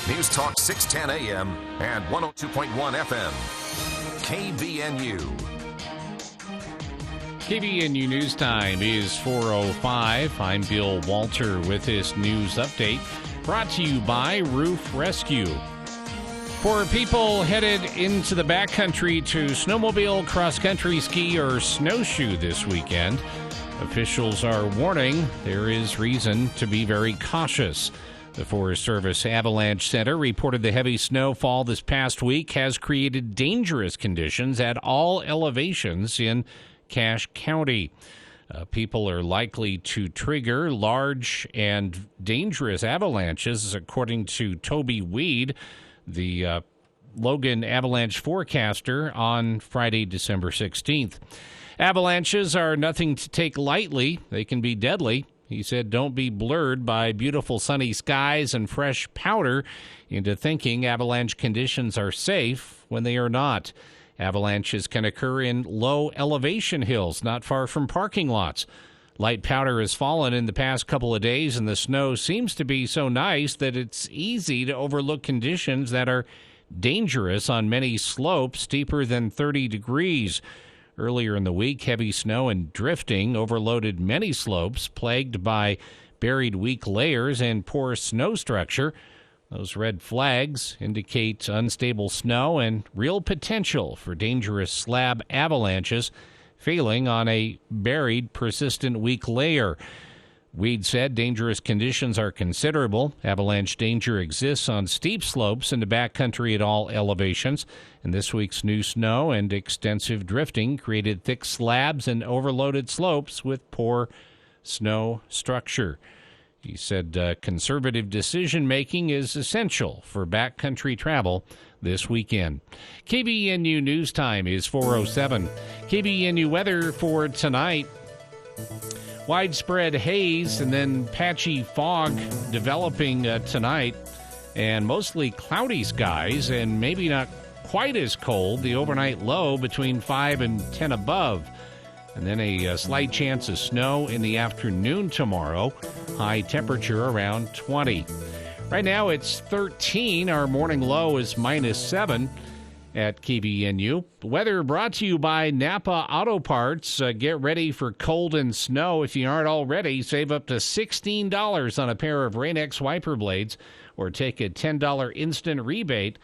News Talk 610 AM and 102.1 FM. KBNU. KBNU News Time is 4:05. I'm Bill Walter with this news update brought to you by Roof Rescue. For people headed into the backcountry to snowmobile, cross-country ski, or snowshoe this weekend, officials are warning there is reason to be very cautious. The Forest Service Avalanche Center reported the heavy snowfall this past week has created dangerous conditions at all elevations in Cache County. People are likely to trigger large and dangerous avalanches, according to Toby Weed, the Logan Avalanche forecaster, on Friday, December 16th. Avalanches are nothing to take lightly. They can be deadly. He said, don't be blurred by beautiful sunny skies and fresh powder into thinking avalanche conditions are safe when they are not. Avalanches can occur in low elevation hills not far from parking lots. Light powder has fallen in the past couple of days, and the snow seems to be so nice that it's easy to overlook conditions that are dangerous on many slopes steeper than 30 degrees. Earlier in the week, heavy snow and drifting overloaded many slopes, plagued by buried weak layers and poor snow structure. Those red flags indicate unstable snow and real potential for dangerous slab avalanches failing on a buried, persistent weak layer. Weed said dangerous conditions are considerable. Avalanche danger exists on steep slopes in the backcountry at all elevations, and this week's new snow and extensive drifting created thick slabs and overloaded slopes with poor snow structure. He said conservative decision-making is essential for backcountry travel this weekend. KBNU News Time is 4:07. KBNU weather for tonight. Widespread haze and then patchy fog developing tonight, and mostly cloudy skies and maybe not quite as cold. The overnight low between 5 and 10 above. And then a slight chance of snow in the afternoon tomorrow. High temperature around 20. Right now it's 13. Our morning low is -7 at KBNU. Weather brought to you by Napa Auto Parts. Get ready for cold and snow. If you aren't already, save up to $16 on a pair of Rain-X wiper blades, or take a $10 instant rebate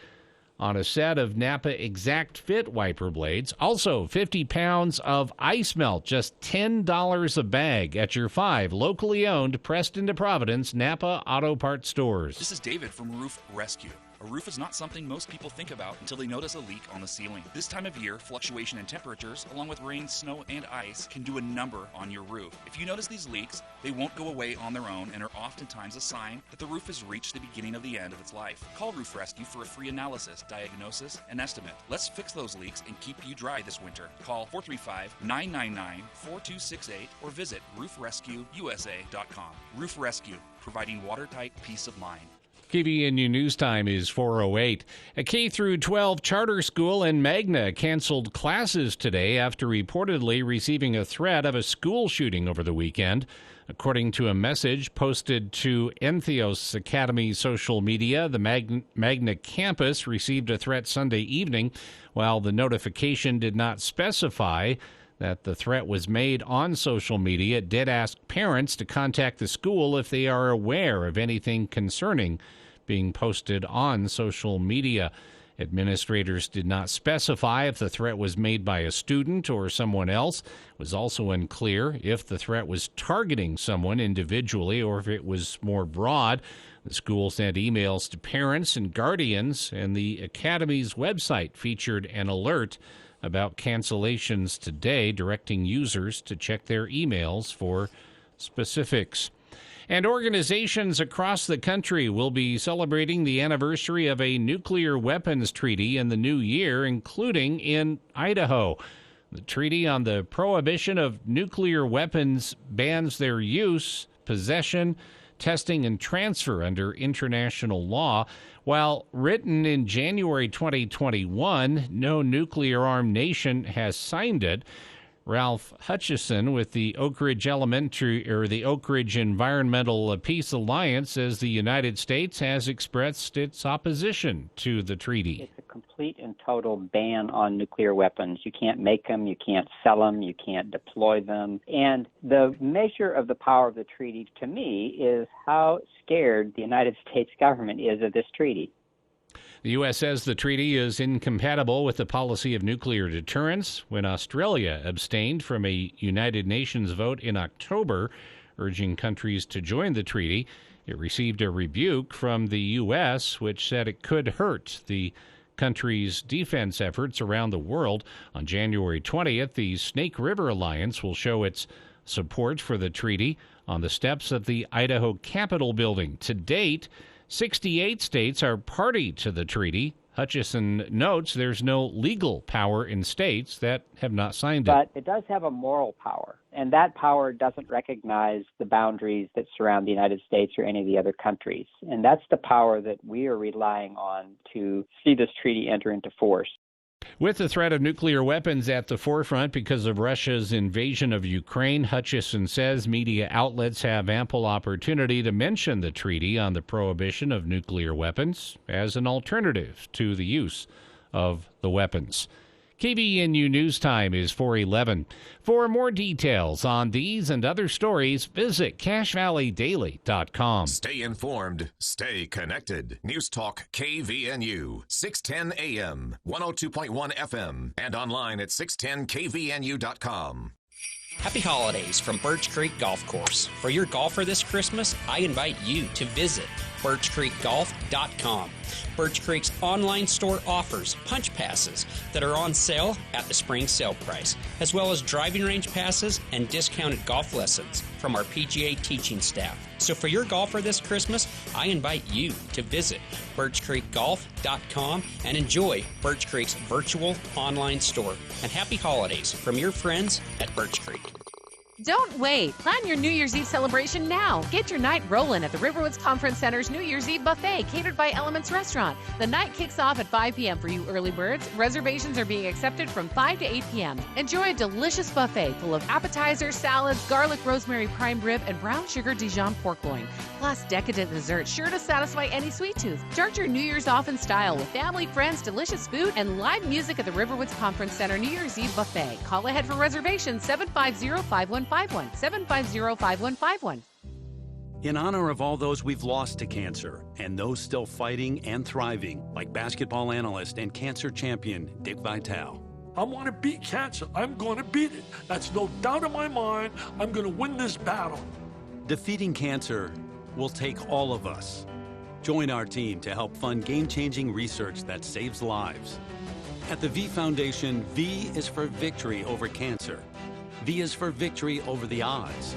on a set of Napa Exact Fit wiper blades. Also, 50 pounds of ice melt, just $10 a bag at your 5 locally owned Preston to Providence Napa Auto Parts stores. This is David from Roof Rescue. A roof is not something most people think about until they notice a leak on the ceiling. This time of year, fluctuation in temperatures, along with rain, snow, and ice, can do a number on your roof. If you notice these leaks, they won't go away on their own and are oftentimes a sign that the roof has reached the beginning of the end of its life. Call Roof Rescue for a free analysis, diagnosis, and estimate. Let's fix those leaks and keep you dry this winter. Call 435-999-4268 or visit roofrescueusa.com. Roof Rescue, providing watertight peace of mind. KBNU News Time is 4:08. A K-12 charter school in Magna canceled classes today after reportedly receiving a threat of a school shooting over the weekend. According to a message posted to Entheos Academy social media, the Magna campus received a threat Sunday evening, while the notification did not specify that the threat was made on social media. It did ask parents to contact the school if they are aware of anything concerning being posted on social media. Administrators did not specify if the threat was made by a student or someone else. It was also unclear if the threat was targeting someone individually or if it was more broad. The school sent emails to parents and guardians, and the Academy's website featured an alert about cancellations today, directing users to check their emails for specifics. And organizations across the country will be celebrating the anniversary of a nuclear weapons treaty in the new year, including in Idaho. The treaty on the prohibition of nuclear weapons bans their use, possession, testing, and transfer under international law. While written in January 2021, no nuclear-armed nation has signed it. Ralph Hutchison with the Oak Ridge Environmental Peace Alliance says the United States has expressed its opposition to the treaty. It's a complete and total ban on nuclear weapons. You can't make them, you can't sell them, you can't deploy them. And the measure of the power of the treaty, to me, is how scared the United States government is of this treaty. The U.S. says the treaty is incompatible with the policy of nuclear deterrence. When Australia abstained from a United Nations vote in October, urging countries to join the treaty, it received a rebuke from the U.S., which said it could hurt the country's defense efforts around the world. On January 20th, the Snake River Alliance will show its support for the treaty on the steps of the Idaho Capitol building. To date, 68 states are party to the treaty. Hutchison notes there's no legal power in states that have not signed it. But it does have a moral power, and that power doesn't recognize the boundaries that surround the United States or any of the other countries. And that's the power that we are relying on to see this treaty enter into force. With the threat of nuclear weapons at the forefront because of Russia's invasion of Ukraine, Hutchison says media outlets have ample opportunity to mention the treaty on the prohibition of nuclear weapons as an alternative to the use of the weapons. KVNU News Time is 4:11. For more details on these and other stories, visit CashValleyDaily.com. Stay informed. Stay connected. News Talk KVNU, 610 AM, 102.1 FM, and online at 610kvnu.com. Happy holidays from Birch Creek Golf Course. For your golfer this Christmas, I invite you to visit birchcreekgolf.com. Birch Creek's online store offers punch passes that are on sale at the spring sale price, as well as driving range passes and discounted golf lessons from our PGA teaching staff. So for your golfer this Christmas, I invite you to visit birchcreekgolf.com and enjoy Birch Creek's virtual online store. And happy holidays from your friends at Birch Creek. Don't wait. Plan your New Year's Eve celebration now. Get your night rolling at the Riverwoods Conference Center's New Year's Eve buffet catered by Elements Restaurant. The night kicks off at 5 p.m. for you early birds. Reservations are being accepted from 5 to 8 p.m. Enjoy a delicious buffet full of appetizers, salads, garlic rosemary prime rib, and brown sugar Dijon pork loin. Plus decadent desserts sure to satisfy any sweet tooth. Start your New Year's off in style with family, friends, delicious food, and live music at the Riverwoods Conference Center New Year's Eve buffet. Call ahead for reservations 750-5151. 750-5151. In honor of all those we've lost to cancer and those still fighting and thriving, like basketball analyst and cancer champion Dick Vitale. I want to beat cancer. I'm going to beat it. That's no doubt in my mind. I'm going to win this battle. Defeating cancer will take all of us. Join our team to help fund game-changing research that saves lives. At the V Foundation, V is for victory over cancer. V is for victory over the odds.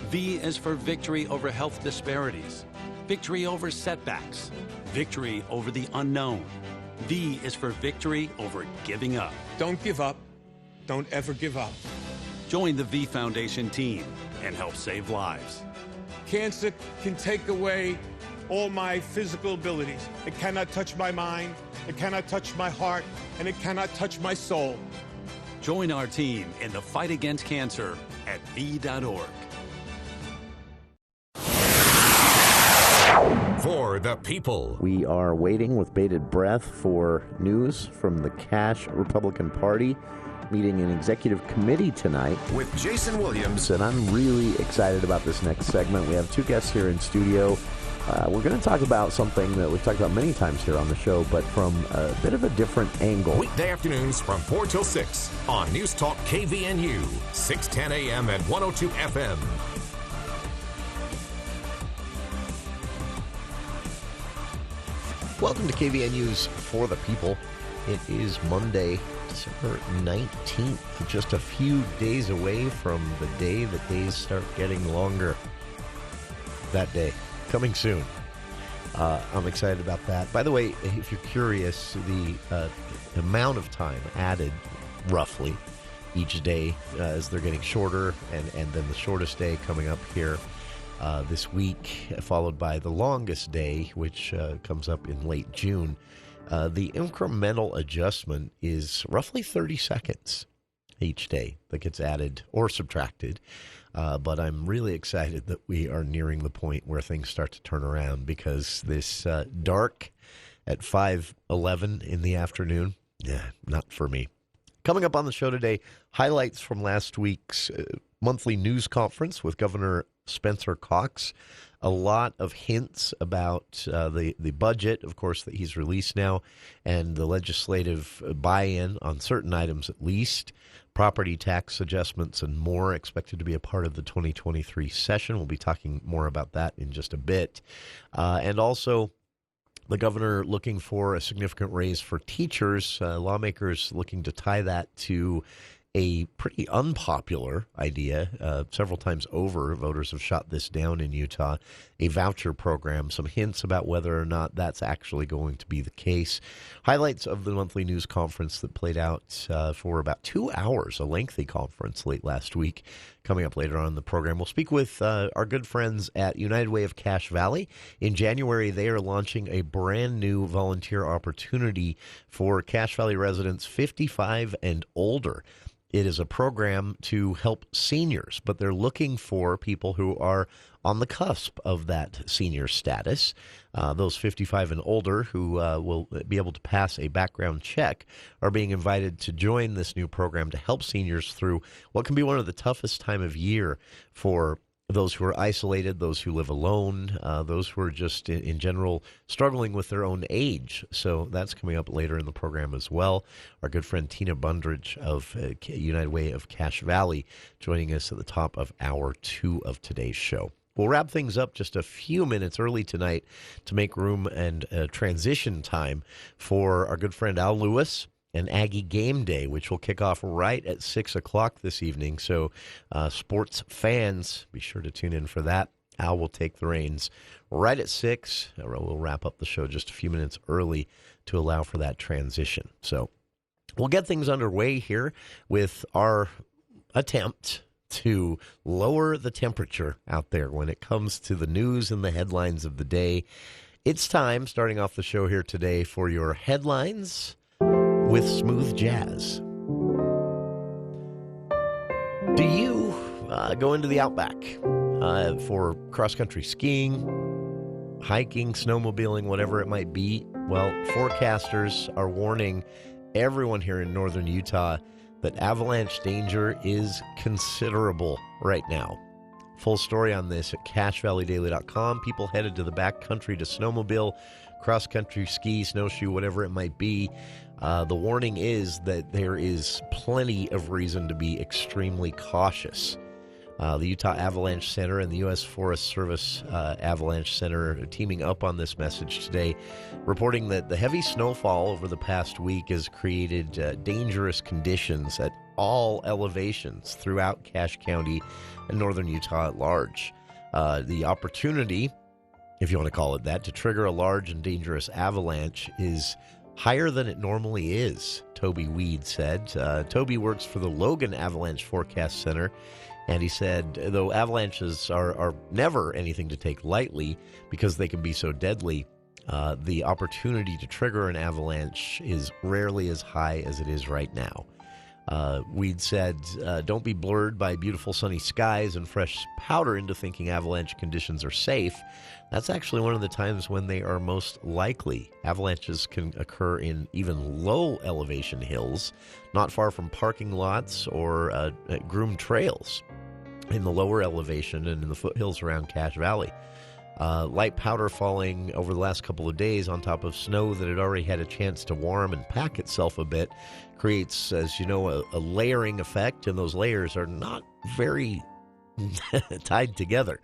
V is for victory over health disparities, victory over setbacks, victory over the unknown. V is for victory over giving up. Don't give up. Don't ever give up. Join the V Foundation team and help save lives. Cancer can take away all my physical abilities. It cannot touch my mind, it cannot touch my heart, and it cannot touch my soul. Join our team in the fight against cancer at V.org. For the people. We are waiting with bated breath for news from the Cash Republican Party meeting an executive committee tonight. With Jason Williams. And I'm really excited about this next segment. We have two guests here in studio. We're going to talk about something that we've talked about many times here on the show, but from a bit of a different angle. Weekday afternoons from 4 till 6 on News Talk KVNU, 610 AM and 102 FM. Welcome to KVNU's For the People. It is Monday, December 19th, just a few days away from the day the days start getting longer. That day, coming soon. I'm excited about that. By the way, if you're curious, the amount of time added roughly each day as they're getting shorter, and then the shortest day coming up here this week, followed by the longest day, which comes up in late June. The incremental adjustment is roughly 30 seconds. each day that gets added or subtracted. But I'm really excited that we are nearing the point where things start to turn around, because this dark at 5:11 in the afternoon, not for me. Coming up on the show today, highlights from last week's monthly news conference with Governor Spencer Cox. A lot of hints about the budget, of course, that he's released now, and the legislative buy-in on certain items at least. Property tax adjustments and more expected to be a part of the 2023 session. We'll be talking more about that in just a bit. And also, the governor looking for a significant raise for teachers. Lawmakers looking to tie that to a pretty unpopular idea. Several times over, voters have shot this down in Utah, a voucher program. Some hints about whether or not that's actually going to be the case. Highlights of the monthly news conference that played out for about 2 hours, a lengthy conference late last week. Coming up later on in the program, we'll speak with our good friends at United Way of Cache Valley. In January, they are launching a brand new volunteer opportunity for Cache Valley residents 55 and older. It is a program to help seniors, but they're looking for people who are on the cusp of that senior status. Those 55 and older who will be able to pass a background check are being invited to join this new program to help seniors through what can be one of the toughest time of year for those who are isolated, those who live alone, those who are just in general struggling with their own age. So that's coming up later in the program as well. Our good friend Tina Bundridge of United Way of Cache Valley joining us at the top of hour 2 of today's show. We'll wrap things up just a few minutes early tonight to make room and transition time for our good friend Al Lewis and Aggie Game Day, which will kick off right at 6 o'clock this evening. So sports fans, be sure to tune in for that. Al will take the reins right at 6. We'll wrap up the show just a few minutes early to allow for that transition. So we'll get things underway here with our attempt to lower the temperature out there when it comes to the news and the headlines of the day. It's time, starting off the show here today, for your headlines with smooth jazz. Do you go into the outback for cross-country skiing, hiking, snowmobiling, whatever it might be? Well, forecasters are warning everyone here in northern Utah that avalanche danger is considerable right now. Full story on this at CacheValleyDaily.com. People headed to the backcountry to snowmobile, cross-country ski, snowshoe, whatever it might be. The warning is that there is plenty of reason to be extremely cautious. The Utah Avalanche Center and the U.S. Forest Service Avalanche Center are teaming up on this message today, reporting that the heavy snowfall over the past week has created dangerous conditions at all elevations throughout Cache County and northern Utah at large. The opportunity, if you want to call it that, to trigger a large and dangerous avalanche is higher than it normally is, Toby Weed said. Toby works for the Logan Avalanche Forecast Center, and he said, though avalanches are never anything to take lightly because they can be so deadly, the opportunity to trigger an avalanche is rarely as high as it is right now. Weed said, don't be blurred by beautiful sunny skies and fresh powder into thinking avalanche conditions are safe. That's actually one of the times when they are most likely. Avalanches can occur in even low elevation hills, not far from parking lots or groomed trails in the lower elevation and in the foothills around Cache Valley. Light powder falling over the last couple of days on top of snow that had already had a chance to warm and pack itself a bit creates, as you know, a layering effect, and those layers are not very tied together.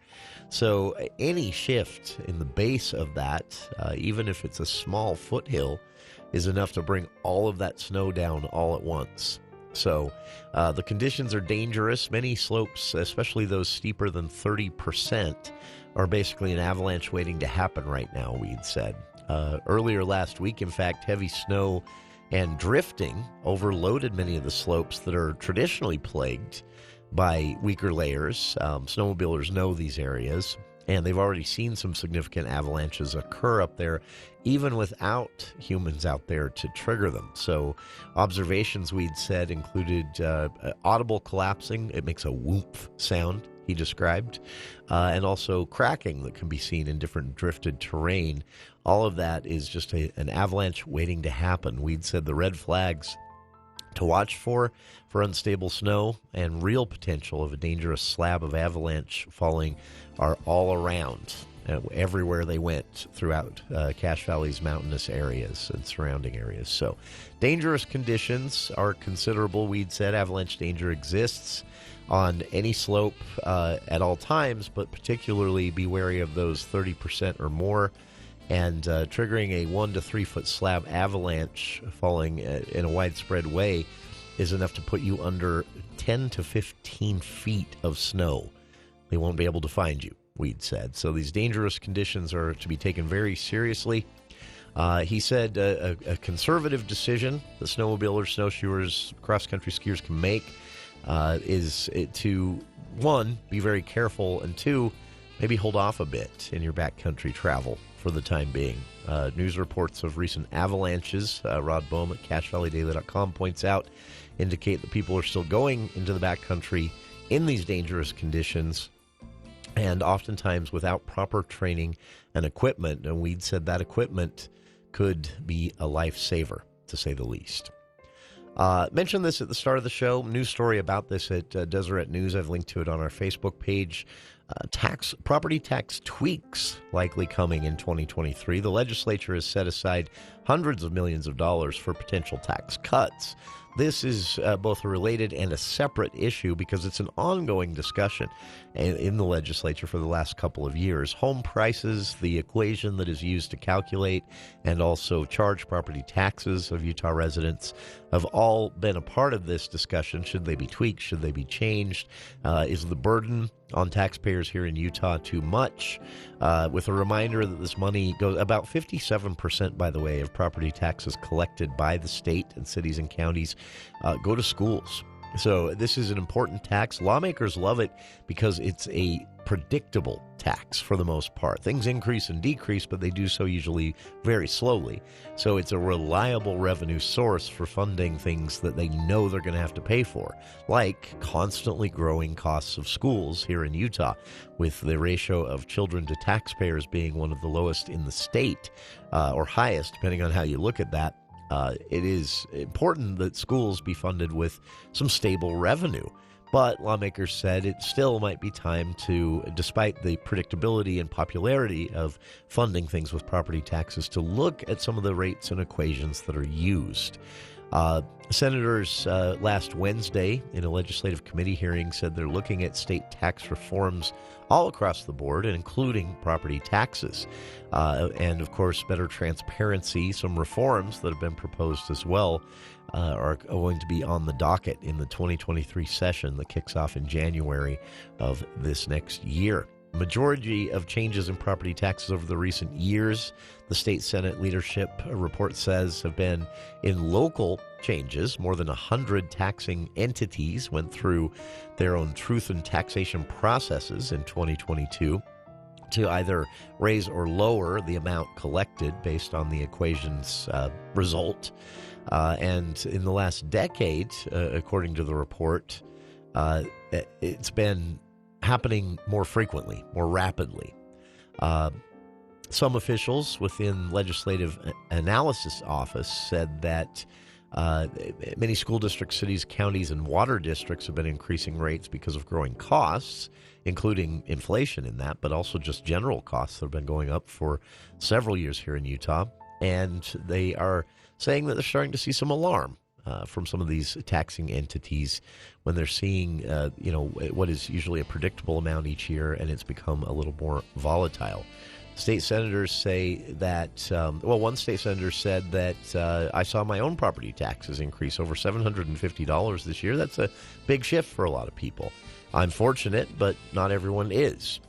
So any shift in the base of that, even if it's a small foothill, is enough to bring all of that snow down all at once. So the conditions are dangerous. Many slopes, especially those steeper than 30%, are basically an avalanche waiting to happen right now, Weed said. Earlier last week, in fact, heavy snow and drifting overloaded many of the slopes that are traditionally plagued by weaker layers. Snowmobilers know these areas. And they've already seen some significant avalanches occur up there, even without humans out there to trigger them. So observations we'd said included audible collapsing. It makes a whoop sound, he described, and also cracking that can be seen in different drifted terrain. All of that is just an avalanche waiting to happen. We'd said the red flags to watch for unstable snow and real potential of a dangerous slab of avalanche falling are all around, everywhere they went throughout Cache Valley's mountainous areas and surrounding areas. So dangerous conditions are considerable. We'd said avalanche danger exists on any slope at all times, but particularly be wary of those 30% or more. And triggering a 1 to 3 foot slab avalanche falling in a widespread way is enough to put you under 10 to 15 feet of snow. They won't be able to find you, we'd said. So these dangerous conditions are to be taken very seriously. He said a conservative decision the snowmobilers, snowshoers, cross-country skiers can make is to, 1, be very careful, and 2, maybe hold off a bit in your backcountry travel for the time being. News reports of recent avalanches, Rod Boehm at CacheValleyDaily.com points out, indicate that people are still going into the backcountry in these dangerous conditions, and oftentimes without proper training and equipment. And we'd said that equipment could be a lifesaver, to say the least. Mentioned this at the start of the show. News story about this at Deseret News. I've linked to it on our Facebook page. Property tax tweaks likely coming in 2023. The legislature has set aside hundreds of millions of dollars for potential tax cuts. This is both a related and a separate issue because it's an ongoing discussion in the legislature for the last couple of years. Home prices, the equation that is used to calculate and also charge property taxes of Utah residents, have all been a part of this discussion. Should they be tweaked? Should they be changed? Is the burden on taxpayers here in Utah too much? With a reminder that this money goes, about 57%, by the way, of property taxes collected by the state and cities and counties go to schools. So this is an important tax. Lawmakers love it because it's a predictable tax for the most part. Things increase and decrease, but they do so usually very slowly. So it's a reliable revenue source for funding things that they know they're going to have to pay for, like constantly growing costs of schools here in Utah, with the ratio of children to taxpayers being one of the lowest in the state, or highest, depending on how you look at that. It is important that schools be funded with some stable revenue. But lawmakers said it still might be time to, despite the predictability and popularity of funding things with property taxes, to look at some of the rates and equations that are used. Senators last Wednesday in a legislative committee hearing said they're looking at state tax reforms all across the board, including property taxes. And, of course, better transparency. Some reforms that have been proposed as well are going to be on the docket in the 2023 session that kicks off in January of this next year. Majority of changes in property taxes over the recent years, the state Senate leadership report says, have been in local changes. More than 100 taxing entities went through their own truth and taxation processes in 2022 to either raise or lower the amount collected based on the equation's result. And in the last decade, according to the report, it's been happening more frequently, more rapidly. Some officials within Legislative Analysis Office said that many school districts, cities, counties, and water districts have been increasing rates because of growing costs, including inflation in that, but also just general costs that have been going up for several years here in Utah. And they are saying that they're starting to see some alarm from some of these taxing entities when they're seeing, what is usually a predictable amount each year, and it's become a little more volatile. State senators say that, one state senator said that I saw my own property taxes increase over $750 this year. That's a big shift for a lot of people. I'm fortunate, but not everyone is.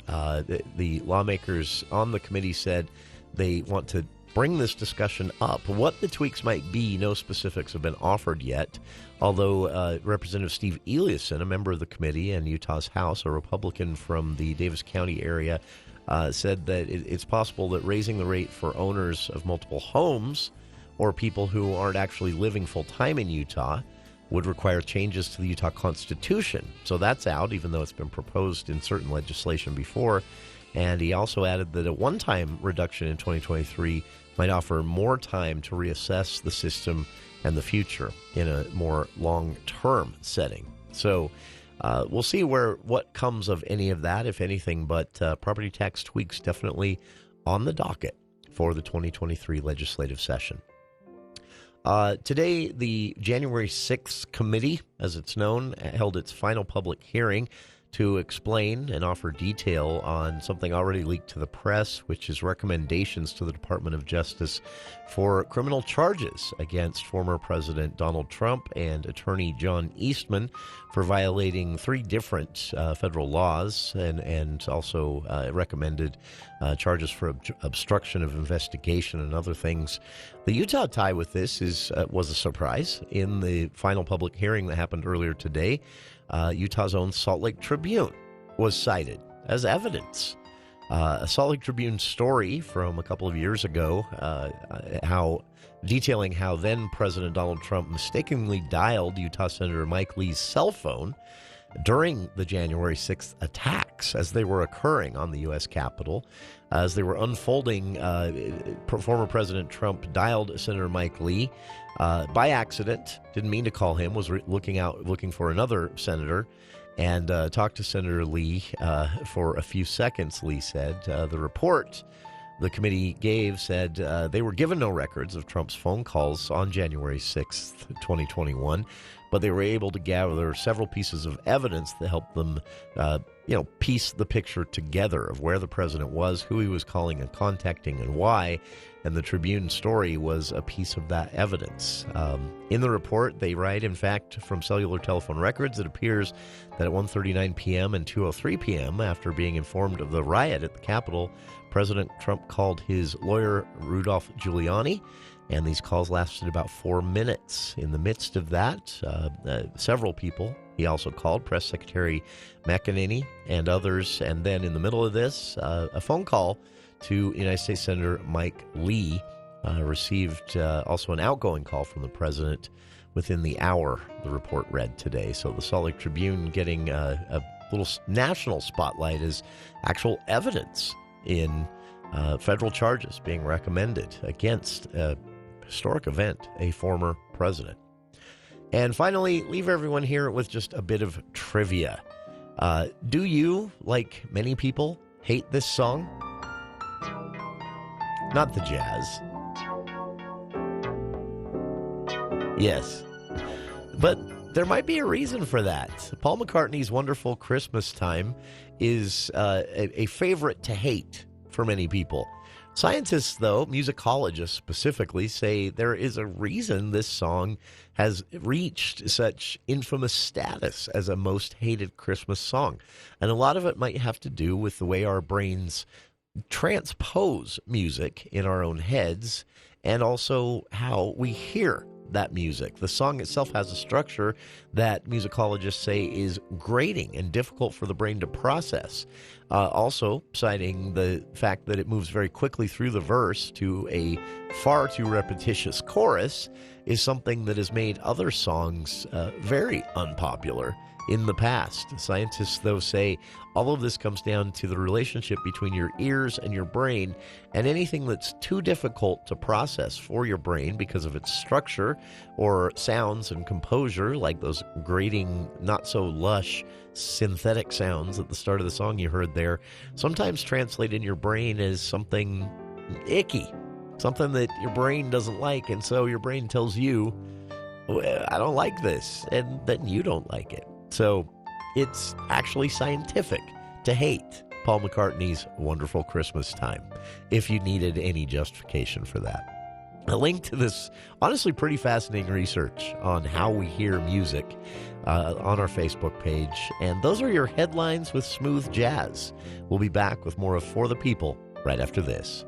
The lawmakers on the committee said they want to bring this discussion up. What the tweaks might be, no specifics have been offered yet, although Representative Steve Eliason, a member of the committee and Utah's House, a Republican from the Davis County area, said that it's possible that raising the rate for owners of multiple homes or people who aren't actually living full-time in Utah would require changes to the Utah Constitution. So that's out, even though it's been proposed in certain legislation before. And he also added that a one-time reduction in 2023 might offer more time to reassess the system and the future in a more long-term setting. So we'll see what comes of any of that, if anything, but property tax tweaks definitely on the docket for the 2023 legislative session. Today, the January 6th committee, as it's known, held its final public hearing to explain and offer detail on something already leaked to the press, which is recommendations to the Department of Justice for criminal charges against former President Donald Trump and attorney John Eastman for violating 3 different federal laws, and also recommended charges for obstruction of investigation and other things. The Utah tie with this was a surprise. In the final public hearing that happened earlier today, Utah's own Salt Lake Tribune was cited as evidence. A Salt Lake Tribune story from a couple of years ago, detailing how then President Donald Trump mistakenly dialed Utah Senator Mike Lee's cell phone during the January 6th attacks as they were occurring on the U.S. Capitol. As they were unfolding, former President Trump dialed Senator Mike Lee by accident, didn't mean to call him, was looking for another senator, and talked to Senator Lee for a few seconds, Lee said. The report the committee gave said they were given no records of Trump's phone calls on January 6th, 2021, but they were able to gather several pieces of evidence that helped them piece the picture together of where the president was, who he was calling and contacting, and why. And the Tribune story was a piece of that evidence. In the report, they write, in fact, from cellular telephone records, it appears that at 1:39 p.m. and 2:03 p.m., after being informed of the riot at the Capitol, President Trump called his lawyer, Rudolph Giuliani, and these calls lasted about 4 minutes. In the midst of that, several people he also called, Press Secretary McEnany and others. And then in the middle of this, a phone call to United States Senator Mike Lee received also an outgoing call from the president within the hour, the report read today. So the Salt Lake Tribune getting a little national spotlight as actual evidence in federal charges being recommended against a historic event, a former president. And finally, leave everyone here with just a bit of trivia. Do you, like many people, hate this song? Not the jazz. Yes. But there might be a reason for that. Paul McCartney's Wonderful Christmas Time is a favorite to hate for many people. Scientists, though, musicologists specifically, say there is a reason this song has reached such infamous status as a most hated Christmas song. And a lot of it might have to do with the way our brains transpose music in our own heads, and also how we hear that music. The song itself has a structure that musicologists say is grating and difficult for the brain to process. Also citing the fact that it moves very quickly through the verse to a far too repetitious chorus is something that has made other songs very unpopular in the past. Scientists, though, say all of this comes down to the relationship between your ears and your brain, and anything that's too difficult to process for your brain because of its structure or sounds and composure, like those grating, not so lush synthetic sounds at the start of the song you heard there, sometimes translate in your brain as something icky, something that your brain doesn't like, and so your brain tells you, I don't like this, and then you don't like it. So it's actually scientific to hate Paul McCartney's Wonderful Christmas Time, if you needed any justification for that. A link to this honestly pretty fascinating research on how we hear music on our Facebook page. And those are your headlines with smooth jazz. We'll be back with more of For the People right after this.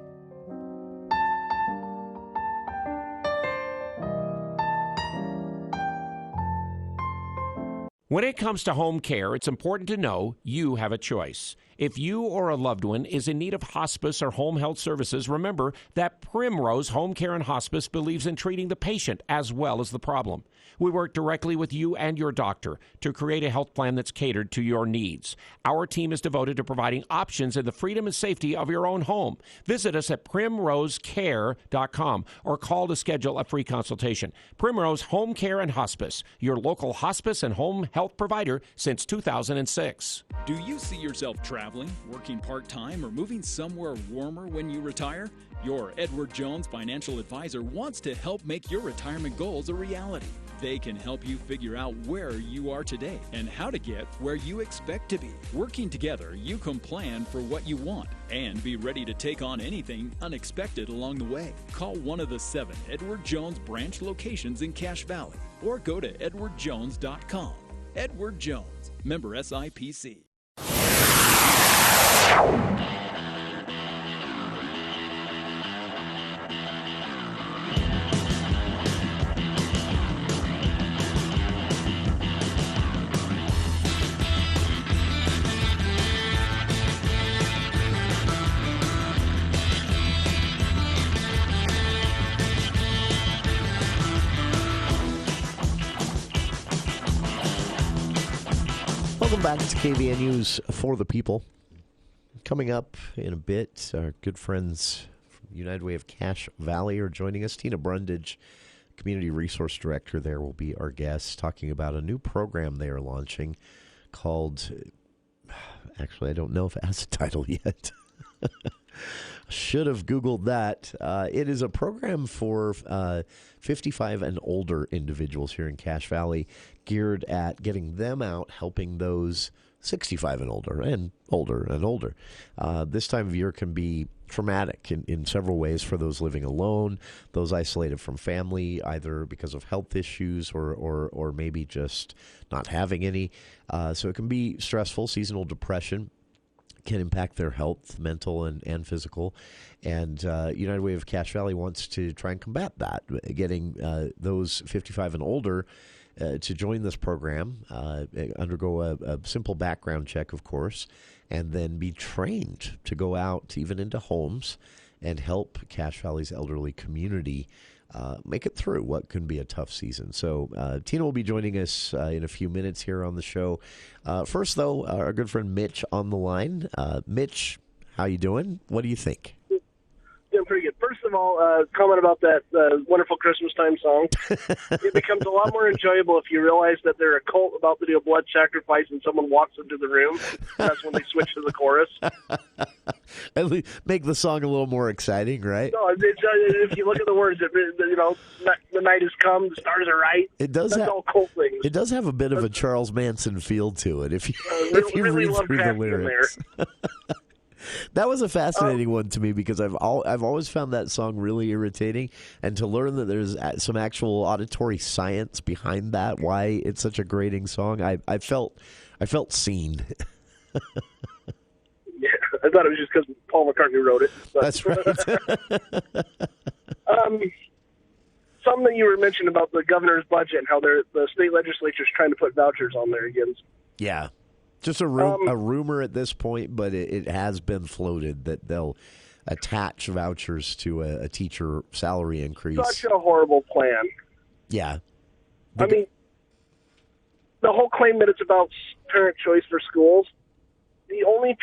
When it comes to home care, it's important to know you have a choice. If you or a loved one is in need of hospice or home health services, remember that Primrose Home Care and Hospice believes in treating the patient as well as the problem. We work directly with you and your doctor to create a health plan that's catered to your needs. Our team is devoted to providing options in the freedom and safety of your own home. Visit us at primrosecare.com or call to schedule a free consultation. Primrose Home Care and Hospice, your local hospice and home health provider since 2006. Do you see yourself traveling, working part-time, or moving somewhere warmer when you retire? Your Edward Jones financial advisor wants to help make your retirement goals a reality. They can help you figure out where you are today and how to get where you expect to be. Working together, you can plan for what you want and be ready to take on anything unexpected along the way. Call one of the 7 Edward Jones branch locations in Cache Valley or go to edwardjones.com. Edward Jones, member SIPC. Welcome back to KVN News for the People. Coming up in a bit, our good friends from United Way of Cache Valley are joining us. Tina Brundage, Community Resource Director there, will be our guest, talking about a new program they are launching called, actually, I don't know if it has a title yet. Should have Googled that. It is a program for 55 and older individuals here in Cache Valley, geared at getting them out, helping those 65 and older and older and older. This time of year can be traumatic in several ways for those living alone, those isolated from family, either because of health issues or maybe just not having any. So it can be stressful. Seasonal depression can impact their health, mental and physical. And United Way of Cache Valley wants to try and combat that, getting those 55 and older to join this program, undergo a simple background check, of course, and then be trained to go out even into homes and help Cache Valley's elderly community make it through what can be a tough season. So Tina will be joining us in a few minutes here on the show. First, though, our good friend Mitch on the line. Mitch, how you doing? What do you think? Doing pretty good. First of all, comment about that wonderful Christmas time song. It becomes a lot more enjoyable if you realize that they're a cult about to do a blood sacrifice and someone walks into the room. That's when they switch to the chorus. At least make the song a little more exciting, right? No, if you look at the words, the night has come, the stars are right. That's all cult things. It does have a bit of a Charles Manson feel to it if you really read through the lyrics. That was a fascinating one to me because I've always found that song really irritating, and to learn that there's some actual auditory science behind that, why it's such a grating song, I felt seen. Yeah, I thought it was just because Paul McCartney wrote it. But. That's right. Something you were mentioning about the governor's budget and how the state legislature is trying to put vouchers on there again. Yeah. Just a rumor at this point, but it has been floated that they'll attach vouchers to a teacher salary increase. Such a horrible plan. Yeah. I mean, the whole claim that it's about parent choice for schools, the only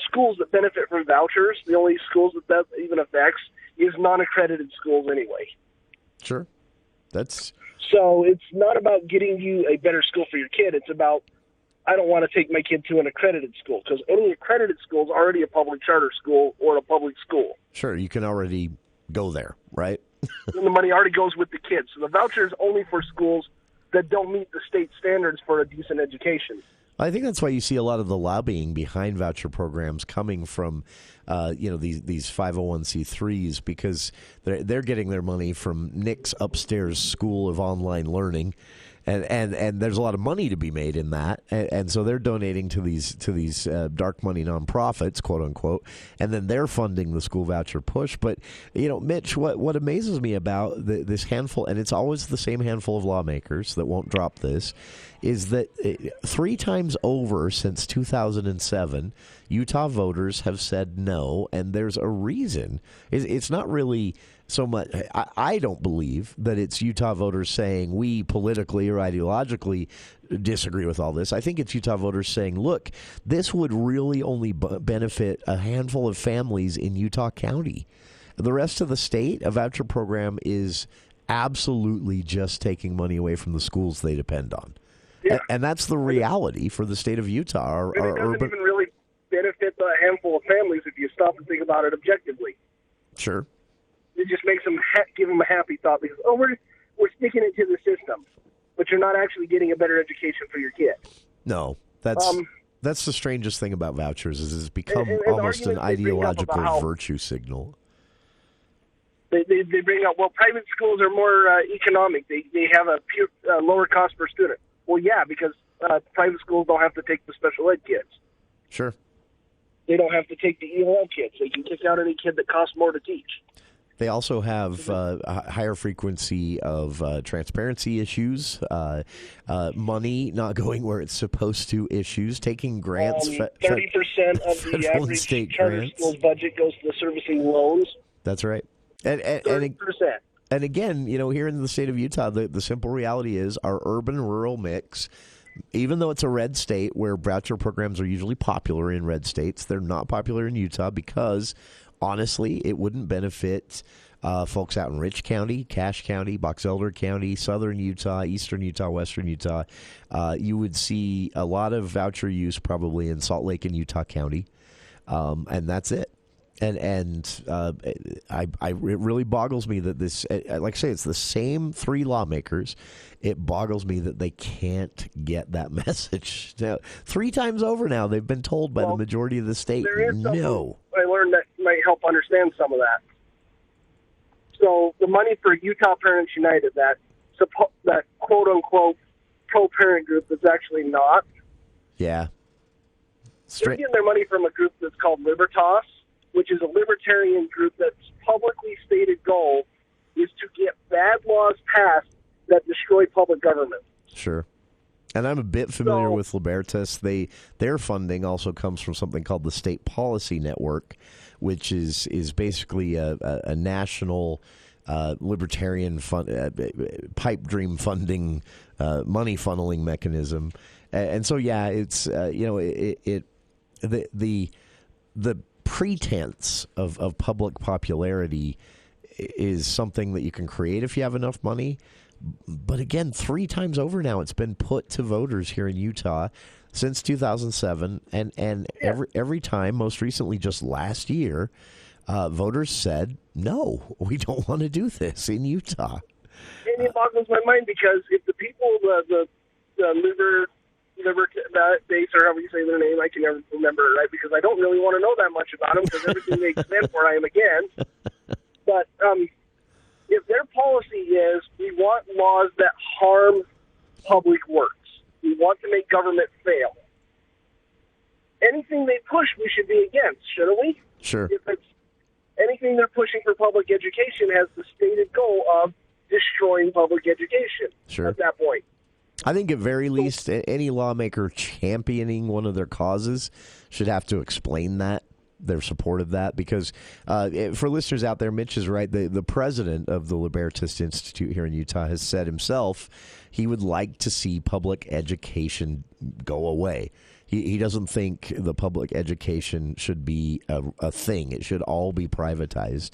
schools that benefit from vouchers, the only schools that even affects, is non-accredited schools anyway. Sure. So it's not about getting you a better school for your kid. It's about, I don't want to take my kid to an accredited school, because any accredited school is already a public charter school or a public school. Sure, you can already go there, right? And the money already goes with the kids. So the voucher is only for schools that don't meet the state standards for a decent education. I think that's why you see a lot of the lobbying behind voucher programs coming from, these 501c3s, because they're getting their money from Nick's upstairs school of online learning. And there's a lot of money to be made in that, and so they're donating to these dark money nonprofits, quote unquote, and then they're funding the school voucher push. But Mitch, what amazes me about this handful, and it's always the same handful of lawmakers that won't drop this, is that 3 times over since 2007, Utah voters have said no, and there's a reason. It's not really so much. I don't believe that it's Utah voters saying we politically or ideologically disagree with all this. I think it's Utah voters saying, look, this would really only benefit a handful of families in Utah County. The rest of the state, a voucher program is absolutely just taking money away from the schools they depend on. Yeah. And that's the reality for the state of Utah. It doesn't even really benefit a handful of families if you stop and think about it objectively. Sure. It just makes them give them a happy thought because, we're sticking it to the system, but you're not actually getting a better education for your kid. No, that's the strangest thing about vouchers is it's become almost an ideological virtue signal. They bring up, private schools are more economic. They have a lower cost per student. Well, yeah, because private schools don't have to take the special ed kids. Sure. They don't have to take the ELL kids. They can kick out any kid that costs more to teach. They also have a higher frequency of transparency issues, money not going where it's supposed to issues, taking grants. 30% of the average charter school's budget goes to the servicing loans. That's right. 30%. And again, here in the state of Utah, the simple reality is our urban-rural mix, even though it's a red state where voucher programs are usually popular in red states, they're not popular in Utah because honestly, it wouldn't benefit folks out in Rich County, Cache County, Box Elder County, Southern Utah, Eastern Utah, Western Utah. You would see a lot of voucher use probably in Salt Lake and Utah County, and that's it. And it really boggles me that this, like I say, it's the same 3 lawmakers. It boggles me that they can't get that message. Now, 3 times over now, they've been told by the majority of the state, no. I learned that might help understand some of that. So the money for Utah Parents United, that quote-unquote pro-parent group that's actually not. Yeah. They're getting their money from a group that's called Libertas, which is a libertarian group that's publicly stated goal is to get bad laws passed that destroy public government. Sure. And I'm a bit familiar with Libertas. Their funding also comes from something called the State Policy Network, which is basically a national libertarian pipe dream funding, money funneling mechanism. And so, yeah, it's the pretense of public popularity is something that you can create if you have enough money. But again, 3 times over now, it's been put to voters here in Utah since 2007, and every time, most recently just last year, voters said, no, we don't want to do this in Utah. And it boggles my mind because if the people, the base, or however you say their name, I can never remember it, right? Because I don't really want to know that much about them because everything they stand for I am against. But if their policy is we want laws that harm public works, we want to make government fail, anything they push we should be against, shouldn't we? Sure. If it's anything they're pushing for public education has the stated goal of destroying public education. Sure. At that point. I think at very least any lawmaker championing one of their causes should have to explain that, their support of that, because for listeners out there, Mitch is right. The president of the Libertas Institute here in Utah has said himself he would like to see public education go away. He doesn't think the public education should be a thing. It should all be privatized.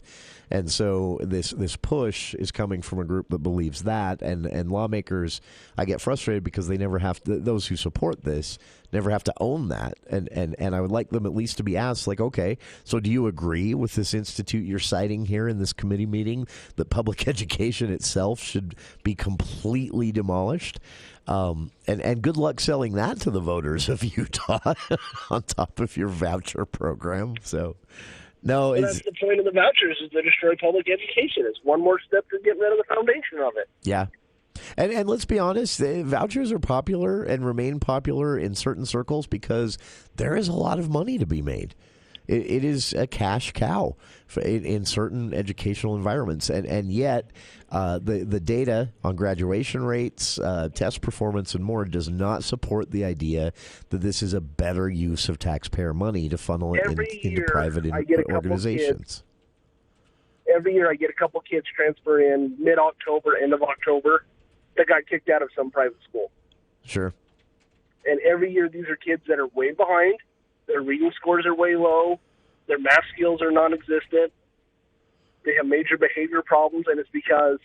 And so this push is coming from a group that believes that, and lawmakers, I get frustrated because they never have to, those who support this never have to own that. And I would like them at least to be asked, like, okay, so do you agree with this institute you're citing here in this committee meeting that public education itself should be completely demolished? And good luck selling that to the voters of Utah on top of your voucher program. So, no, that's the point of the vouchers, is to destroy public education. It's one more step to get rid of the foundation of it. Yeah. And let's be honest, vouchers are popular and remain popular in certain circles because there is a lot of money to be made. It is a cash cow in certain educational environments. And yet the data on graduation rates, test performance, and more does not support the idea that this is a better use of taxpayer money to funnel it into private organizations. Every year I get a couple kids transfer in mid-October, end of October, that got kicked out of some private school. Sure. And every year these are kids that are way behind. Their reading scores are way low. Their math skills are non-existent. They have major behavior problems, and it's because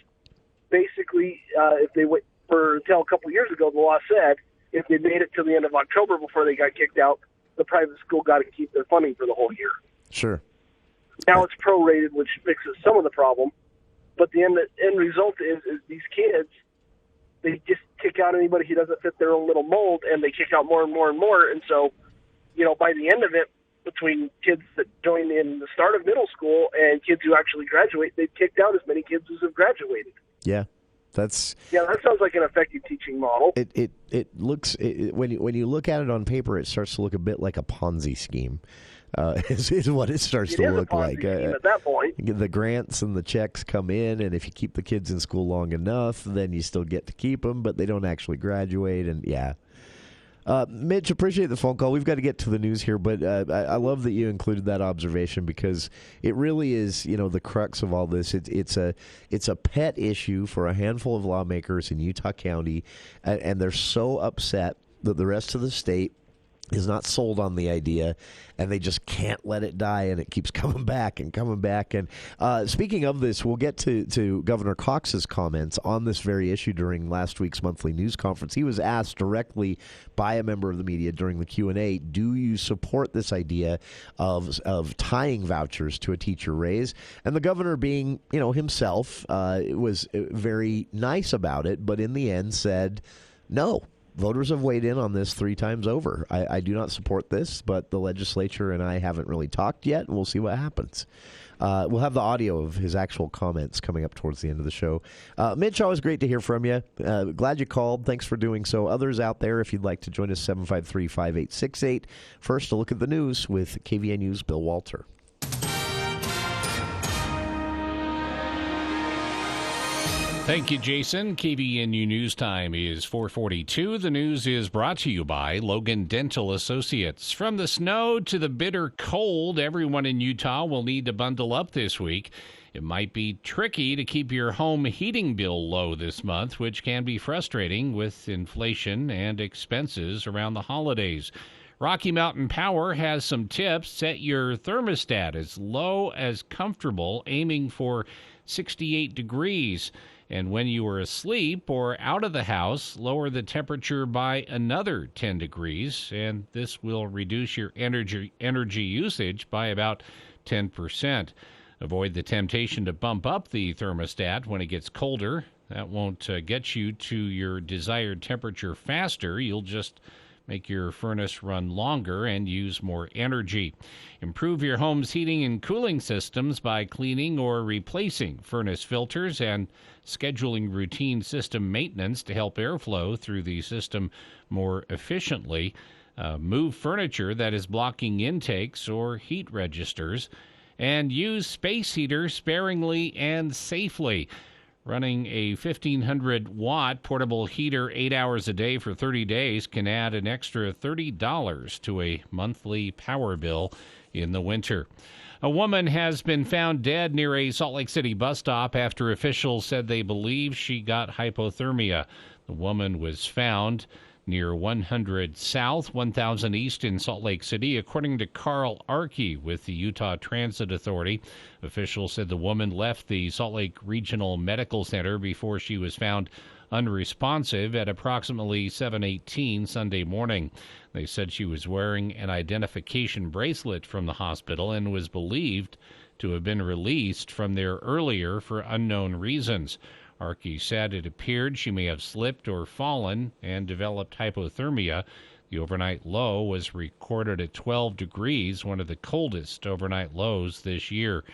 basically if they went until a couple of years ago, the law said if they made it to the end of October before they got kicked out, the private school got to keep their funding for the whole year. Sure. Now it's prorated, which fixes some of the problem, but the end result is these kids, they just kick out anybody who doesn't fit their own little mold, and they kick out more and more and more. And so, by the end of it, between kids that join in the start of middle school and kids who actually graduate, they've kicked out as many kids as have graduated. Yeah. That sounds like an effective teaching model. It looks when you look at it on paper, it starts to look a bit like a Ponzi scheme. Is what it starts to look like. At that point, the grants and the checks come in, and if you keep the kids in school long enough, then you still get to keep them, but they don't actually graduate. And Mitch, appreciate the phone call. We've got to get to the news here, but I love that you included that observation because it really is, the crux of all this. It's a pet issue for a handful of lawmakers in Utah County, and they're so upset that the rest of the state is not sold on the idea, and they just can't let it die, and it keeps coming back and coming back. And speaking of this, we'll get to Governor Cox's comments on this very issue during last week's monthly news conference. He was asked directly by a member of the media during the Q&A, do you support this idea of tying vouchers to a teacher raise? And the governor, being himself, was very nice about it, but in the end said no. Voters have weighed in on this 3 times over. I do not support this, but the legislature and I haven't really talked yet, and we'll see what happens. We'll have the audio of his actual comments coming up towards the end of the show. Mitch, always great to hear from you. Glad you called. Thanks for doing so. Others out there, if you'd like to join us, 753-5868. First, a look at the news with KVNU's Bill Walter. Thank you, Jason. KVNU News Time is 4:42. The news is brought to you by Logan Dental Associates. From the snow to the bitter cold, everyone in Utah will need to bundle up this week. It might be tricky to keep your home heating bill low this month, which can be frustrating with inflation and expenses around the holidays. Rocky Mountain Power has some tips. Set your thermostat as low as comfortable, aiming for 68 degrees. And when you are asleep or out of the house, lower the temperature by another 10 degrees, and this will reduce your energy usage by about 10%. Avoid the temptation to bump up the thermostat when it gets colder. That won't get you to your desired temperature faster. You'll just make your furnace run longer and use more energy. Improve your home's heating and cooling systems by cleaning or replacing furnace filters and scheduling routine system maintenance to help airflow through the system more efficiently. Move furniture that is blocking intakes or heat registers. And use space heaters sparingly and safely. Running a 1,500-watt portable heater 8 hours a day for 30 days can add an extra $30 to a monthly power bill in the winter. A woman has been found dead near a Salt Lake City bus stop after officials said they believe she got hypothermia. The woman was found near 100 South, 1000 East in Salt Lake City, according to Carl Arkey with the Utah Transit Authority. Officials said the woman left the Salt Lake Regional Medical Center before she was found unresponsive at approximately 7:18 Sunday morning. They said she was wearing an identification bracelet from the hospital and was believed to have been released from there earlier for unknown reasons. Arkey said it appeared she may have slipped or fallen and developed hypothermia. The overnight low was recorded at 12 degrees, one of the coldest overnight lows this year.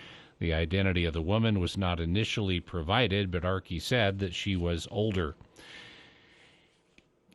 The identity of the woman was not initially provided, but Archie said that she was older.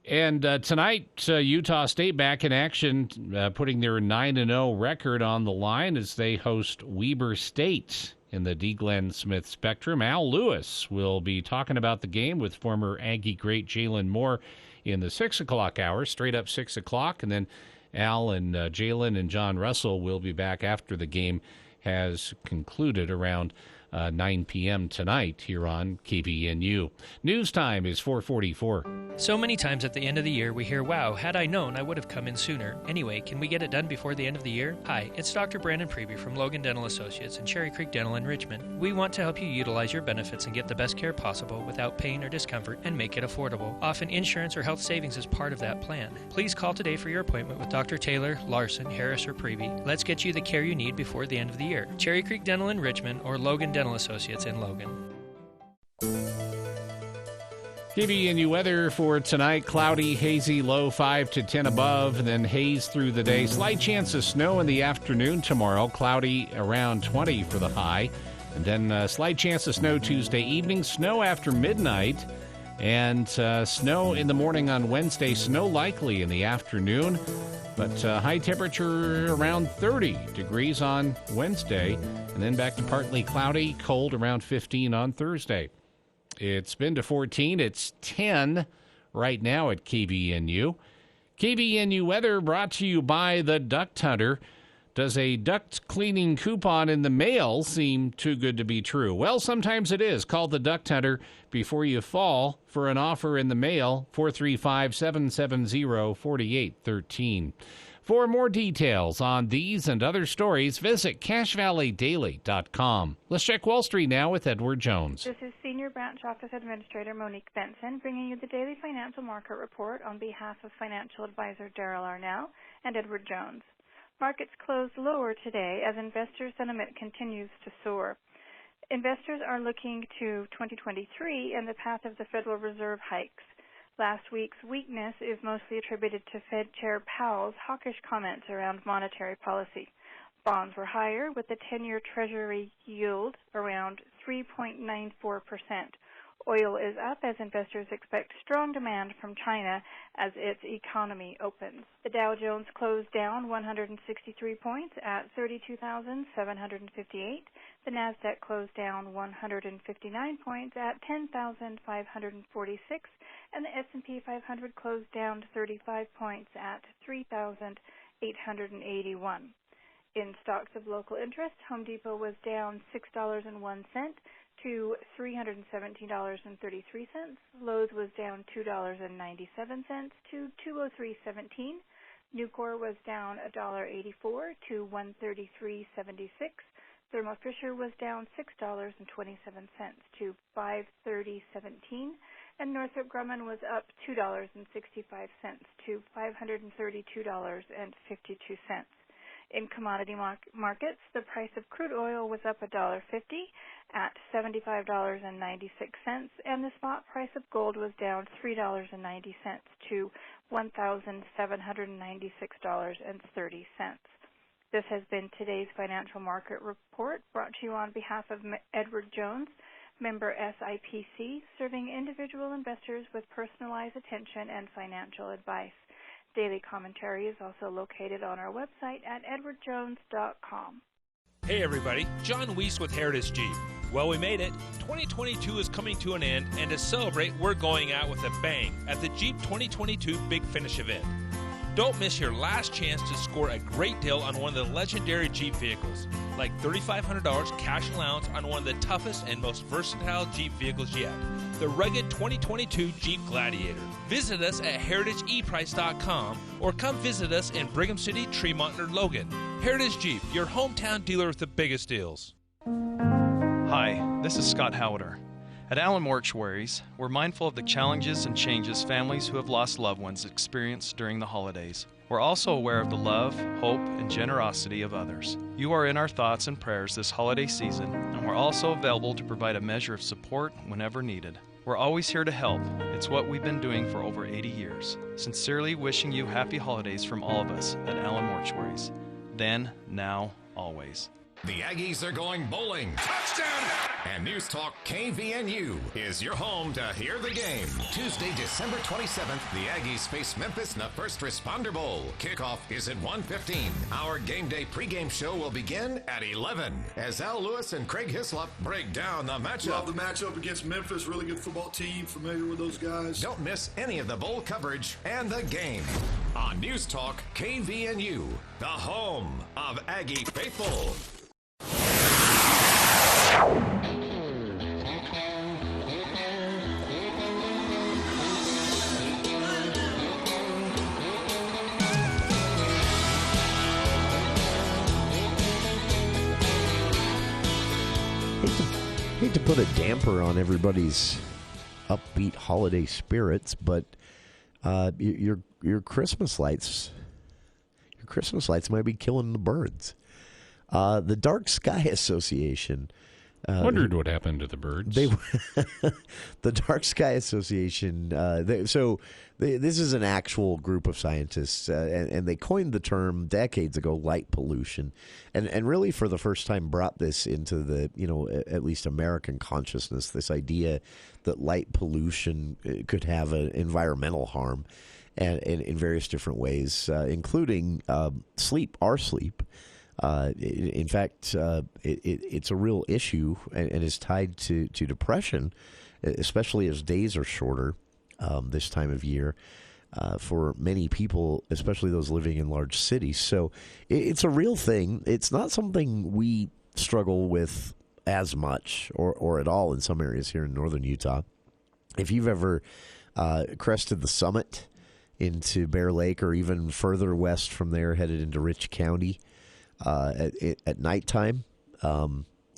And tonight, Utah State back in action, putting their 9-0 record on the line as they host Weber State in the D. Glenn Smith Spectrum. Al Lewis will be talking about the game with former Aggie great Jalen Moore in the 6 o'clock hour, straight up 6 o'clock. And then Al and Jalen and John Russell will be back after the game has concluded around 9 p.m. tonight here on KVNU. News time is 4:44. So many times at the end of the year we hear, wow, had I known, I would have come in sooner. Anyway, can we get it done before the end of the year? Hi, it's Dr. Brandon Preby from Logan Dental Associates and Cherry Creek Dental in Richmond. We want to help you utilize your benefits and get the best care possible without pain or discomfort and make it affordable. Often insurance or health savings is part of that plan. Please call today for your appointment with Dr. Taylor, Larson, Harris, or Preby. Let's get you the care you need before the end of the year. Cherry Creek Dental in Richmond or Logan Dental Associates in Logan. KVNU weather for tonight, cloudy, hazy, low 5 to 10 above, and then haze through the day. Slight chance of snow in the afternoon tomorrow, cloudy around 20 for the high. And then slight chance of snow Tuesday evening, snow after midnight, and snow in the morning on Wednesday, snow likely in the afternoon. But high temperature around 30 degrees on Wednesday, and then back to partly cloudy, cold around 15 on Thursday. It's been to 14. It's 10 right now at KVNU. KVNU weather brought to you by the Duct Hunter. Does a duct cleaning coupon in the mail seem too good to be true? Well, sometimes it is. Call the Duct Hunter before you fall for an offer in the mail, 435-770-4813. For more details on these and other stories, visit CashValleyDaily.com. Let's check Wall Street now with Edward Jones. This is Senior Branch Office Administrator Monique Benson bringing you the Daily Financial Market Report on behalf of Financial Advisor Darrell Arnell and Edward Jones. Markets closed lower today as investor sentiment continues to soar. Investors are looking to 2023 and the path of the Federal Reserve hikes. Last week's weakness is mostly attributed to Fed Chair Powell's hawkish comments around monetary policy. Bonds were higher, with the 10-year Treasury yield around 3.94%. Oil is up as investors expect strong demand from China as its economy opens. The Dow Jones closed down 163 points at 32,758. The Nasdaq closed down 159 points at 10,546, and the S&P 500 closed down 35 points at 3,881. In stocks of local interest, Home Depot was down $6.01 to $317.33. Lowe's was down $2.97 to $203.17. Nucor was down $1.84 to $133.76. Thermo Fisher was down $6.27 to $530.17. And Northrop Grumman was up $2.65 to $532.52. In commodity markets, the price of crude oil was up $1.50 at $75.96, and the spot price of gold was down $3.90 to $1,796.30. This has been today's Financial Market Report, brought to you on behalf of Edward Jones, member SIPC, serving individual investors with personalized attention and financial advice. Daily commentary is also located on our website at edwardjones.com. Hey everybody, John Weiss with Heritage Jeep. Well, we made it. 2022 is coming to an end, and to celebrate, we're going out with a bang at the Jeep 2022 Big Finish event. Don't miss your last chance to score a great deal on one of the legendary Jeep vehicles, like $3,500 cash allowance on one of the toughest and most versatile Jeep vehicles yet, the rugged 2022 Jeep Gladiator. Visit us at heritageeprice.com or come visit us in Brigham City, Tremont, or Logan. Heritage Jeep, your hometown dealer with the biggest deals. Hi, this is Scott Howder. At Allen Mortuaries, we're mindful of the challenges and changes families who have lost loved ones experience during the holidays. We're also aware of the love, hope, and generosity of others. You are in our thoughts and prayers this holiday season, and we're also available to provide a measure of support whenever needed. We're always here to help. It's what we've been doing for over 80 years. Sincerely wishing you happy holidays from all of us at Allen Mortuaries. Then, now, always. The Aggies are going bowling. Touchdown! And News Talk KVNU is your home to hear the game. Tuesday, December 27th, the Aggies face Memphis in the First Responder Bowl. Kickoff is at 1:15. Our game day pregame show will begin at 11 as Al Lewis and Craig Hislop break down the matchup. Love the matchup against Memphis. Really good football team. Familiar with those guys. Don't miss any of the bowl coverage and the game on News Talk KVNU, the home of Aggie faithful. Hate to put a damper on everybody's upbeat holiday spirits, but your Christmas lights might be killing the birds. The Dark Sky Association. Wondered what happened to the birds. The Dark Sky Association. This is an actual group of scientists, and they coined the term decades ago, light pollution, and really for the first time brought this into the at least American consciousness. This idea that light pollution could have an environmental harm, and in various different ways, including sleep. In fact, it's a real issue and is tied to depression, especially as days are shorter this time of year for many people, especially those living in large cities. So it's a real thing. It's not something we struggle with as much or at all in some areas here in northern Utah. If you've ever crested the summit into Bear Lake or even further west from there, headed into Rich County, at nighttime,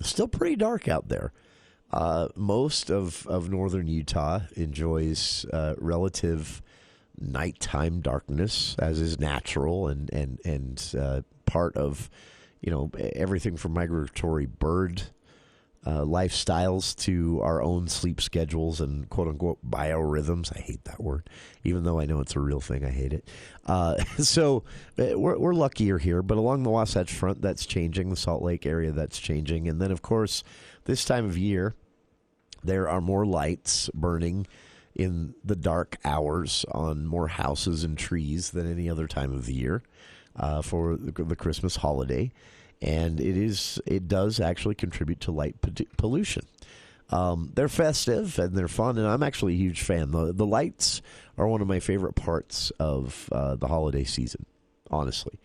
still pretty dark out there. Most of northern Utah enjoys relative nighttime darkness, as is natural and part of everything from migratory bird lifestyles to our own sleep schedules and quote-unquote biorhythms. I hate that word. Even though I know it's a real thing, I hate it. So we're luckier here, but along the Wasatch Front, that's changing. The Salt Lake area, that's changing. And then, of course, this time of year, there are more lights burning in the dark hours on more houses and trees than any other time of the year for the Christmas holiday. And it does actually contribute to light pollution. They're festive and they're fun, and I'm actually a huge fan. The lights are one of my favorite parts of the holiday season, honestly.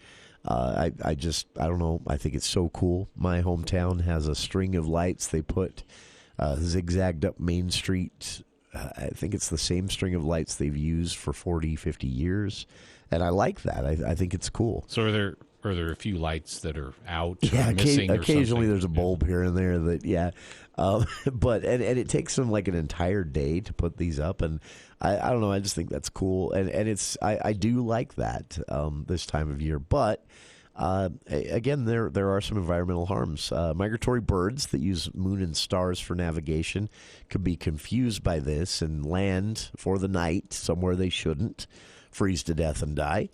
I don't know. I think it's so cool. My hometown has a string of lights. They put zigzagged up Main Street. I think it's the same string of lights they've used for 40, 50 years. And I like that. I think it's cool. So are there a few lights that are out? Yeah, or missing occasionally or there's a bulb here and there that, but it takes them like an entire day to put these up, and I don't know. I just think that's cool, and it's I do like that this time of year. But again, there are some environmental harms. Migratory birds that use moon and stars for navigation could be confused by this and land for the night somewhere they shouldn't, freeze to death and die.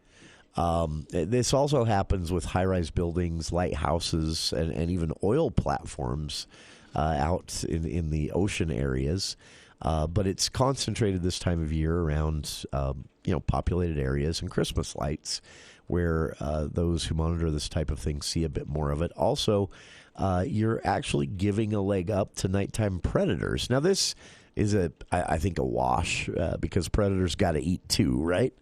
This also happens with high-rise buildings, lighthouses, and even oil platforms out in the ocean areas. But it's concentrated this time of year around populated areas and Christmas lights, where those who monitor this type of thing see a bit more of it. Also, you're actually giving a leg up to nighttime predators. Now, this is I think a wash because predators got to eat too, right?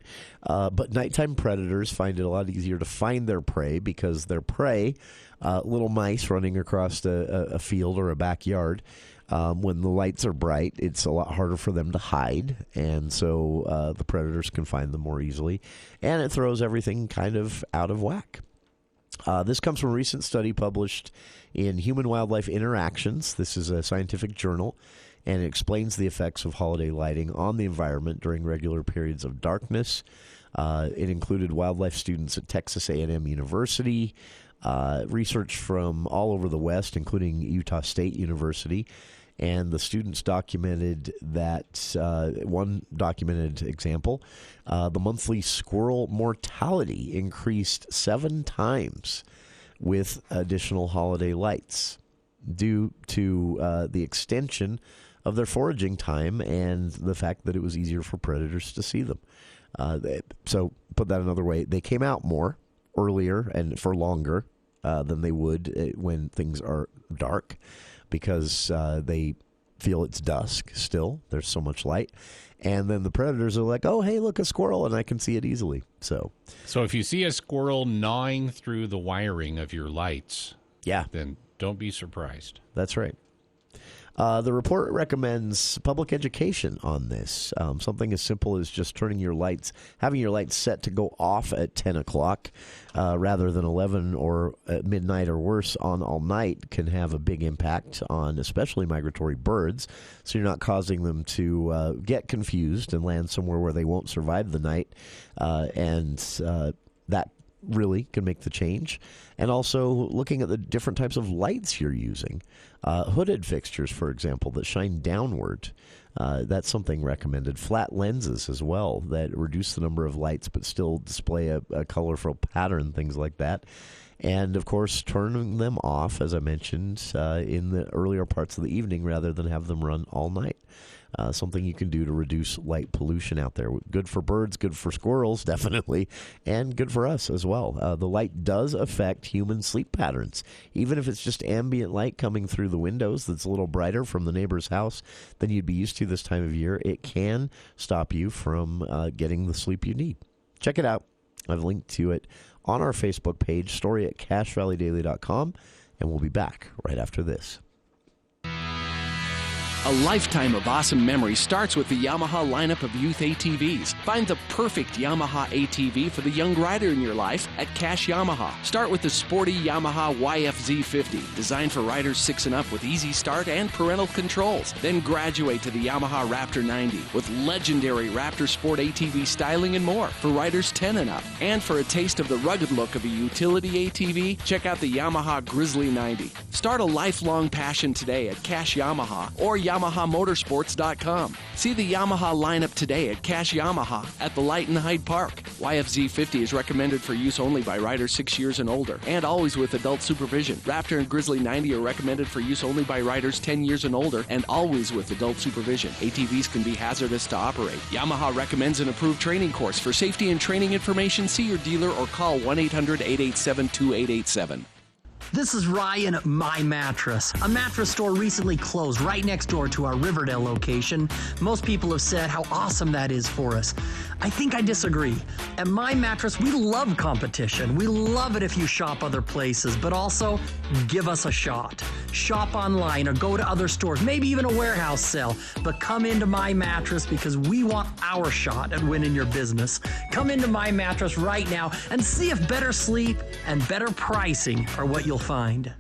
But nighttime predators find it a lot easier to find their prey because their prey, little mice running across a field or a backyard, when the lights are bright, it's a lot harder for them to hide, and so the predators can find them more easily, and it throws everything kind of out of whack. This comes from a recent study published in Human-Wildlife Interactions. This is a scientific journal, and it explains the effects of holiday lighting on the environment during regular periods of darkness. It included wildlife students at Texas A&M University, research from all over the West, including Utah State University, and the students documented that one documented example, the monthly squirrel mortality increased 7 times with additional holiday lights due to the extension of their foraging time and the fact that it was easier for predators to see them. So put that another way, they came out more earlier and for longer than they would when things are dark, because they feel it's dusk still. There's so much light. And then the predators are like, oh, hey, look, a squirrel, and I can see it easily. So if you see a squirrel gnawing through the wiring of your lights, then don't be surprised. That's right. The report recommends public education on this. Something as simple as just having your lights set to go off at 10 o'clock rather than 11 or at midnight or worse on all night can have a big impact on especially migratory birds. So you're not causing them to get confused and land somewhere where they won't survive the night. And that really can make the change. And also looking at the different types of lights you're using. Hooded fixtures, for example, that shine downward. That's something recommended. Flat lenses as well that reduce the number of lights but still display a colorful pattern, things like that. And, of course, turning them off, as I mentioned, in the earlier parts of the evening rather than have them run all night. Something you can do to reduce light pollution out there. Good for birds, good for squirrels, definitely, and good for us as well. The light does affect human sleep patterns. Even if it's just ambient light coming through the windows that's a little brighter from the neighbor's house than you'd be used to this time of year, it can stop you from getting the sleep you need. Check it out. I've linked to it on our Facebook page, story at cachevalleydaily.com, and we'll be back right after this. A lifetime of awesome memories starts with the Yamaha lineup of youth ATVs. Find the perfect Yamaha ATV for the young rider in your life at Cash Yamaha. Start with the sporty Yamaha YFZ50, designed for riders 6 and up with easy start and parental controls. Then graduate to the Yamaha Raptor 90 with legendary Raptor Sport ATV styling and more for riders 10 and up. And for a taste of the rugged look of a utility ATV, check out the Yamaha Grizzly 90. Start a lifelong passion today at Cash Yamaha or YamahaMotorsports.com. See the Yamaha lineup today at Cash Yamaha at the Light in Hyde Park. YFZ50 is recommended for use only by riders 6 years and older, and always with adult supervision. Raptor and Grizzly 90 are recommended for use only by riders 10 years and older, and always with adult supervision. ATVs can be hazardous to operate. Yamaha recommends an approved training course. For safety and training information, see your dealer or call 1-800-887-2887. This is Ryan at My Mattress. A mattress store recently closed right next door to our Riverdale location. Most people have said how awesome that is for us. I think I disagree. At My Mattress, we love competition. We love it if you shop other places, but also give us a shot. Shop online or go to other stores, maybe even a warehouse sale, but come into My Mattress because we want our shot at winning your business. Come into My Mattress right now and see if better sleep and better pricing are what you'll find.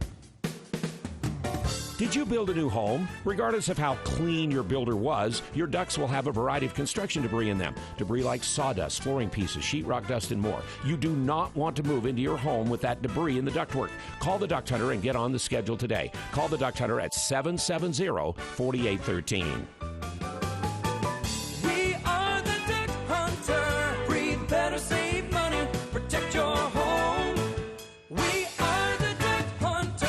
Did you build a new home? Regardless of how clean your builder was, your ducts will have a variety of construction debris in them. Debris like sawdust, flooring pieces, sheetrock dust, and more. You do not want to move into your home with that debris in the ductwork. Call the Duct Hunter and get on the schedule today. Call the Duct Hunter at 770-4813. We are the Duct Hunter. Breathe better, save money, protect your home. We are the Duct Hunter.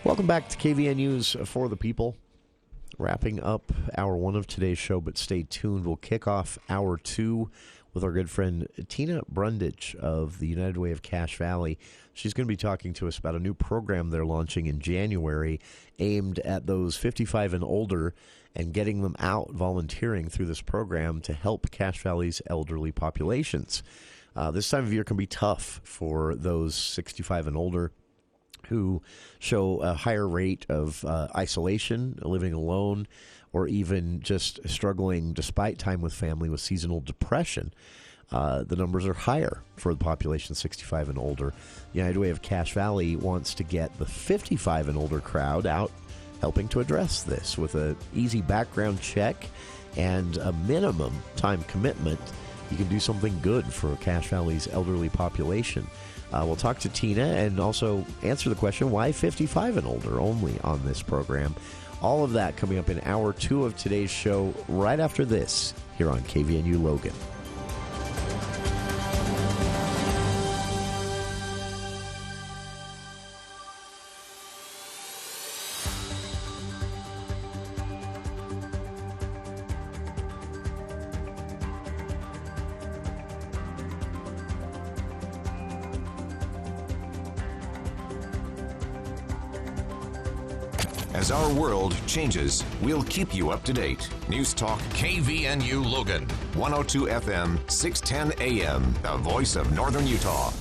Welcome back to KVN News for the People. Wrapping up hour one of today's show, but stay tuned. We'll kick off hour two with our good friend Tina Brundage of the United Way of Cache Valley. She's going to be talking to us about a new program they're launching in January aimed at those 55 and older and getting them out volunteering through this program to help Cache Valley's elderly populations. This time of year can be tough for those 65 and older who show a higher rate of isolation, living alone, or even just struggling despite time with family with seasonal depression. The numbers are higher for the population 65 and older. The United Way of Cache Valley wants to get the 55 and older crowd out helping to address this with an easy background check and a minimum time commitment, you can do something good for Cache Valley's elderly population. We'll talk to Tina and also answer the question, why 55 and older only on this program? All of that coming up in hour 2 of today's show right after this here on KVNU Logan. As our world changes, we'll keep you up to date. News Talk KVNU Logan, 102 FM, 610 AM, the voice of Northern Utah.